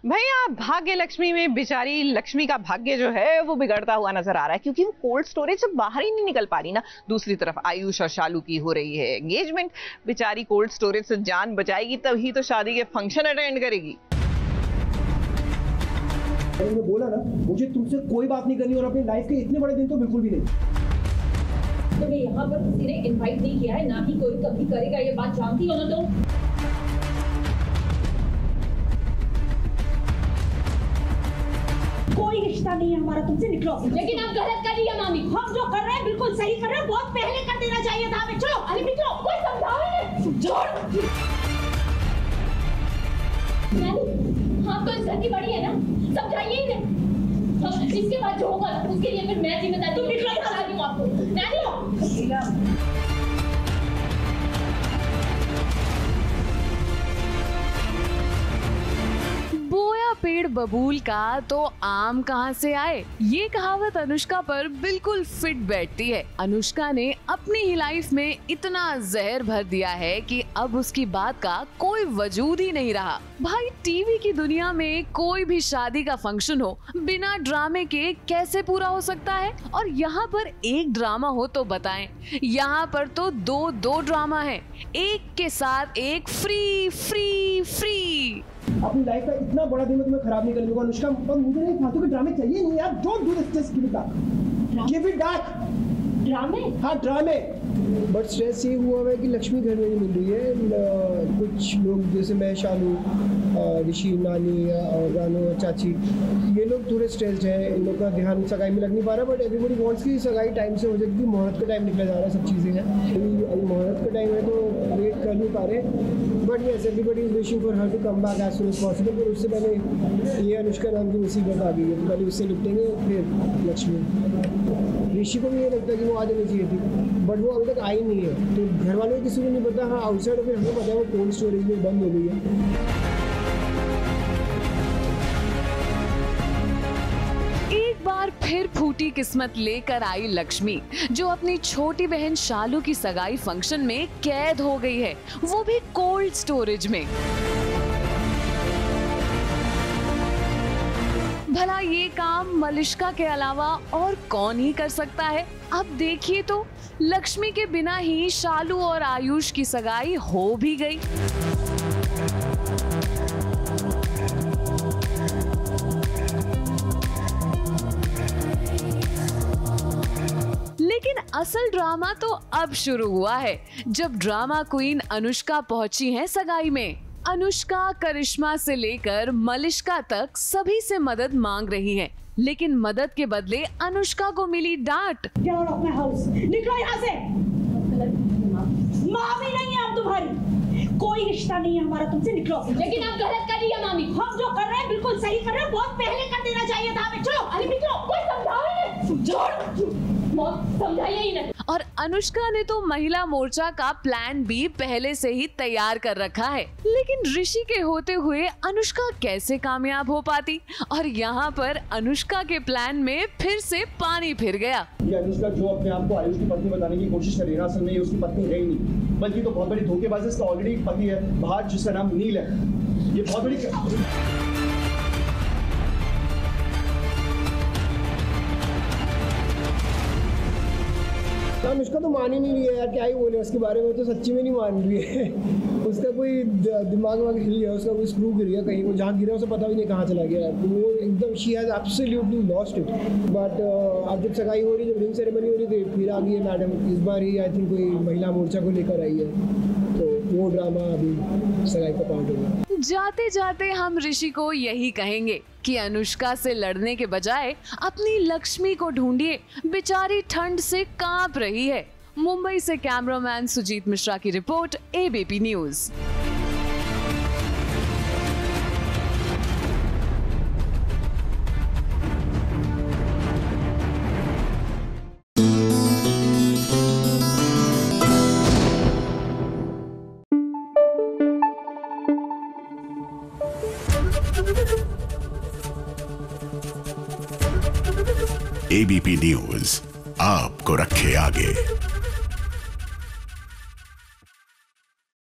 भैया भाग्य लक्ष्मी में बेचारी लक्ष्मी का भाग्य जो है वो बिगड़ता हुआ नजर आ रहा है, क्योंकि वो कोल्ड स्टोरेज से बाहर ही नहीं निकल पा रही ना। दूसरी तरफ आयुष और शालू की हो रही है एंगेजमेंट। बेचारी कोल्ड स्टोरेज से जान बचाएगी तभी तो शादी के फंक्शन अटेंड करेगी। मैंने बोला ना, मुझे तुमसे कोई बात नहीं करनी और अपनी लाइफ के इतने बड़े दिन तो बिल्कुल भी नहीं। तुम्हें यहाँ पर किसी ने इनवाइट नहीं किया है, ना ही कोई कभी करेगा, ये बात जानती हो ना तुम। कोई रिश्ता नहीं है हमारा तुमसे, निकलो। लेकिन आप गलत कर रही है मामी। हम जो कर रहे हैं बिल्कुल सही कर रहे हैं, बहुत पहले कर देना चाहिए था हमें। चलो अरे निकलो, कोई समझाओ इन्हें। छोड़। आप तो इस घर की बड़ी है ना, समझाइए इन्हें। इसके बाद जो होगा उसके लिए फिर मैं जिम्मेदार। तुम निकलो, बता रही हूँ आपको। निकलो। बोया पेड़ बबूल का तो आम कहां से आए, ये कहावत अनुष्का पर बिल्कुल फिट बैठती है। अनुष्का ने अपनी ही लाइफ में इतना जहर भर दिया है कि अब उसकी बात का कोई वजूद ही नहीं रहा। भाई टीवी की दुनिया में कोई भी शादी का फंक्शन हो बिना ड्रामे के कैसे पूरा हो सकता है? और यहाँ पर एक ड्रामा हो तो बताएं, यहाँ पर तो दो ड्रामा है, एक के साथ एक फ्री फ्री फ्री। अपनी लाइफ का इतना बड़ा दिन तुम्हें खराब नहीं करने को अनुष्का, पर मुझे नहीं फालतू के ड्रामे चाहिए नहीं यार। Don't do this, just give it back, give it back. ड्रामे? हाँ ड्रामे। बट स्ट्रेस ये हुआ है कि लक्ष्मी घर में नहीं मिल रही है। कुछ लोग जैसे मैं, शालू, ऋषि, नानी और रानू और चाची, ये लोग थोड़े स्ट्रेस्ड हैं। इन लोग का ध्यान सगाई में लग नहीं पा रहा। बट एवरीबडी वांट्स की सगाई टाइम से हो जाए, क्योंकि मुहूर्त का टाइम निकला जा रहा है, सब चीज़ें हैं। अभी मुहूर्त का टाइम है तो वेट कर नहीं पा रहे। But yes, everybody is wishing for her to come back as soon as possible. पर उससे पहले ये अनुष्का नाम की मुसीबत आ गई है, तो पहले उससे निपटेंगे फिर लक्ष्मी। ऋषि को भी ये लगता है कि वो आ जानी चाहिए थी, बट वो अभी तक आई नहीं है। तो घर वालों को किसी को नहीं पता। हाँ, आउटसाइड फिर हमें पता है वो कोल्ड स्टोरेज में बंद हो गई है। एक बार फिर फूटी किस्मत लेकर आई लक्ष्मी, जो अपनी छोटी बहन शालू की सगाई फंक्शन में कैद हो गई है, वो भी कोल्ड स्टोरेज में। भला ये काम मलिष्का के अलावा और कौन ही कर सकता है? अब देखिए तो लक्ष्मी के बिना ही शालू और आयुष की सगाई हो भी गई। लेकिन असल ड्रामा तो अब शुरू हुआ है, जब ड्रामा क्वीन अनुष्का पहुंची है सगाई में। अनुष्का, करिश्मा से लेकर मलिष्का तक सभी से मदद मांग रही है, लेकिन मदद के बदले अनुष्का को मिली डांट। Get out of my house, निकलो यहाँ से। मामी नहीं है हम तुम्हारी, कोई रिश्ता नहीं है हमारा तुमसे, निकलो। लेकिन आप गलत कर रही है मामी। हम जो कर रहे हैं बिल्कुल सही कर रहे हैं, बहुत पहले कर देना चाहिए था हमें। चलो अरे निकलो, कोई समझाओ इन्हें। छोड़। समझाइए इन्हें। और अनुष्का ने तो महिला मोर्चा का प्लान भी पहले से ही तैयार कर रखा है, लेकिन ऋषि के होते हुए अनुष्का कैसे कामयाब हो पाती? और यहाँ पर अनुष्का के प्लान में फिर से पानी फिर गया। ये अनुष्का जो अपने आप को आयुष की पत्नी बताने की कोशिश कर रही है, असल में ये उसकी पत्नी है ही नहीं, बल्कि तो बहुत बड़ी धोखेबाज है। इसका ऑलरेडी एक पति है बाहर, जिसका नाम नील है। ये बहुत बड़ी अनुष्का तो मान ही नहीं रही है यार, क्या ही बोले उसके बारे में। तो सच्ची में नहीं मान रही है। उसका कोई दिमाग वाग हिल गया, उसका कोई स्क्रू गिर गया कहीं, वो जहाँ गिरा उसे पता भी नहीं कहाँ चला गया। तो वो एकदम she has absolutely lost it. But अब जब सगाई हो रही, जब रिंग सेरेमनी हो रही थी, फिर आ गई है मैडम। इस बार ही आई थिंक कोई महिला मोर्चा को लेकर आई है, तो वो ड्रामा अभी सगाई का पार्ट होगा। जाते जाते हम ऋषि को यही कहेंगे कि अनुष्का से लड़ने के बजाय अपनी लक्ष्मी को ढूंढिए, बेचारी ठंड से कांप रही है। मुंबई से कैमरामैन सुजीत मिश्रा की report, ABP news. ABP news आपको रखे आगे।